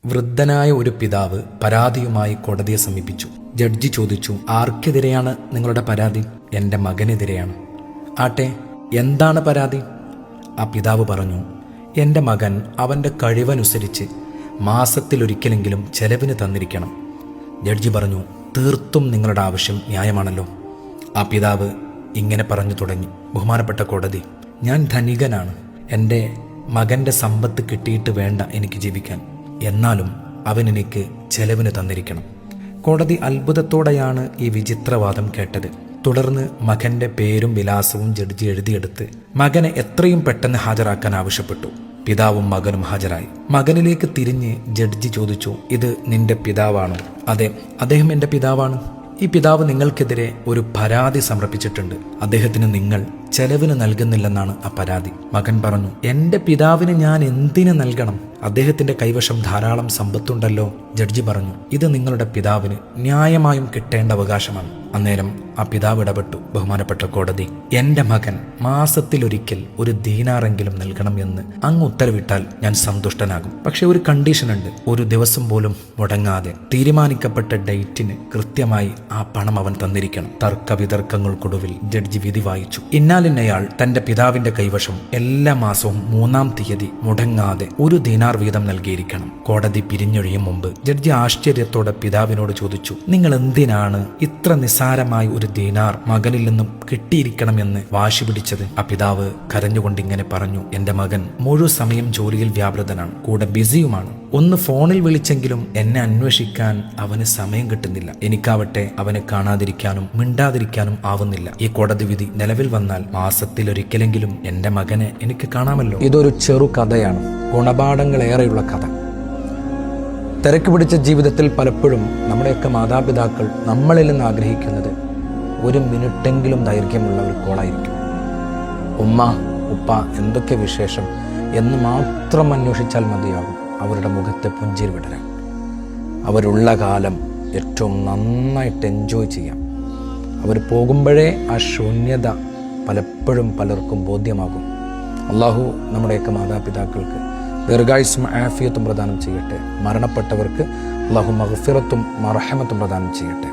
വൃദ്ധനായ ഒരു പിതാവ് പരാതിയുമായി കോടതിയെ സമീപിച്ചു. ജഡ്ജി ചോദിച്ചു, ആർക്കെതിരെയാണ് നിങ്ങളുടെ പരാതി? എൻ്റെ മകനെതിരെയാണ്. ആട്ടെ, എന്താണ് പരാതി? ആ പിതാവ് പറഞ്ഞു, എൻ്റെ മകൻ അവൻ്റെ കഴിവനുസരിച്ച് മാസത്തിലൊരിക്കലെങ്കിലും ചെലവിന് തന്നിരിക്കണം. ജഡ്ജി പറഞ്ഞു, തീർത്തും നിങ്ങളുടെ ആവശ്യം ന്യായമാണല്ലോ. ആ പിതാവ് ഇങ്ങനെ പറഞ്ഞു തുടങ്ങി, ബഹുമാനപ്പെട്ട കോടതി, ഞാൻ ധനികനാണ്. എൻ്റെ മകൻ്റെ സമ്പത്ത് കിട്ടിയിട്ട് വേണ്ട എനിക്ക് ജീവിക്കാൻ. എന്നാലും അവൻ എനിക്ക് ചെലവിന് തന്നിരിക്കണം. കോടതി അത്ഭുതത്തോടെയാണ് ഈ വിചിത്രവാദം കേട്ടത്. തുടർന്ന് മകൻ്റെ പേരും വിലാസവും ജഡ്ജി എഴുതിയെടുത്ത് മകനെ എത്രയും പെട്ടെന്ന് ഹാജരാക്കാൻ ആവശ്യപ്പെട്ടു. പിതാവും മകനും ഹാജരായി. മകനിലേക്ക് തിരിഞ്ഞ് ജഡ്ജി ചോദിച്ചു, ഇത് നിന്റെ പിതാവാണോ? അതെ, അദ്ദേഹം എൻ്റെ പിതാവാണ്. ഈ പിതാവ് നിങ്ങൾക്കെതിരെ ഒരു പരാതി സമർപ്പിച്ചിട്ടുണ്ട്. അദ്ദേഹത്തിന് നിങ്ങൾ ചെലവിന് നൽകുന്നില്ലെന്നാണ് ആ പരാതി. മകൻ പറഞ്ഞു, എൻ്റെ പിതാവിന് ഞാൻ എന്തിനു നൽകണം? അദ്ദേഹത്തിൻ്റെ കൈവശം ധാരാളം സമ്പത്തുണ്ടല്ലോ. ജഡ്ജി പറഞ്ഞു, ഇത് നിങ്ങളുടെ പിതാവിന് ന്യായമായും കിട്ടേണ്ട അവകാശമാണ്. അന്നേരം ആ പിതാവ് ഇടപെട്ടു, ബഹുമാനപ്പെട്ട കോടതി, എൻ്റെ മകൻ മാസത്തിലൊരിക്കൽ ഒരു ദീനാറെങ്കിലും നൽകണം എന്ന് അങ്ങ് ഉത്തരവിട്ടാൽ ഞാൻ സന്തുഷ്ടനാകും. പക്ഷെ ഒരു കണ്ടീഷനുണ്ട്. ഒരു ദിവസം പോലും മുടങ്ങാതെ തീരുമാനിക്കപ്പെട്ട ഡേറ്റിന് കൃത്യമായി ആ പണം അവൻ തന്നിരിക്കണം. തർക്ക വിതർക്കങ്ങൾക്കൊടുവിൽ ജഡ്ജി വിധി വായിച്ചു. ഇന്നാലിന്നയാൾ തന്റെ പിതാവിന്റെ കൈവശം എല്ലാ മാസവും 3-ാം തീയതി മുടങ്ങാതെ ഒരു ദീനാർ വീതം നൽകിയിരിക്കണം. കോടതി പിരിഞ്ഞൊഴിയും മുമ്പ് ജഡ്ജി ആശ്ചര്യത്തോടെ പിതാവിനോട് ചോദിച്ചു, നിങ്ങൾ എന്തിനാണ് ഇത്ര നിസ്സാരമായി ഒരു ദീനാർ മകനിൽ നിന്നും കിട്ടിയിരിക്കണമെന്ന് വാശി പിടിച്ചത്? ആ പിതാവ് കരഞ്ഞുകൊണ്ടിങ്ങനെ പറഞ്ഞു, എൻ്റെ മകൻ മുഴു സമയം ജോലിയിൽ വ്യാപൃതനാണ്, കൂടെ ബിസിയുമാണ്. ഒന്ന് ഫോണിൽ വിളിച്ചെങ്കിലും എന്നെ അന്വേഷിക്കാൻ അവന് സമയം കിട്ടുന്നില്ല. എനിക്കാവട്ടെ അവനെ കാണാതിരിക്കാനും മിണ്ടാതിരിക്കാനും ആവുന്നില്ല. ഈ കോടതി വിധി നിലവിൽ വന്നാൽ മാസത്തിലൊരിക്കലെങ്കിലും എൻ്റെ മകനെ എനിക്ക് കാണാമല്ലോ. ഇതൊരു ചെറു കഥയാണ്, ഗുണപാഠങ്ങളേറെയുള്ള കഥ. തിരക്ക് പിടിച്ച ജീവിതത്തിൽ പലപ്പോഴും നമ്മുടെയൊക്കെ മാതാപിതാക്കൾ നമ്മളിൽ നിന്ന് ആഗ്രഹിക്കുന്നത് ഒരു മിനിറ്റെങ്കിലും ദൈർഘ്യമുള്ള ഒരു കോളായിരിക്കും. ഉമ്മ, ഉപ്പ, എന്തൊക്കെ വിശേഷം എന്ന് മാത്രം അന്വേഷിച്ചാൽ മതിയാകും അവരുടെ മുഖത്തെ പുഞ്ചിരി വിടരാൻ. അവരുള്ള കാലം ഏറ്റവും നന്നായിട്ട് എൻജോയ് ചെയ്യാം. അവർ പോകുമ്പോഴേ ആ ശൂന്യത പലപ്പോഴും പലർക്കും ബോധ്യമാകും. അള്ളാഹു നമ്മുടെയൊക്കെ മാതാപിതാക്കൾക്ക് ദീർഘായുസ്സും ആഫിയത്തും പ്രദാനം ചെയ്യട്ടെ. മരണപ്പെട്ടവർക്ക് അള്ളാഹു മഗ്ഫിറത്തും മർഹമത്തും പ്രദാനം ചെയ്യട്ടെ.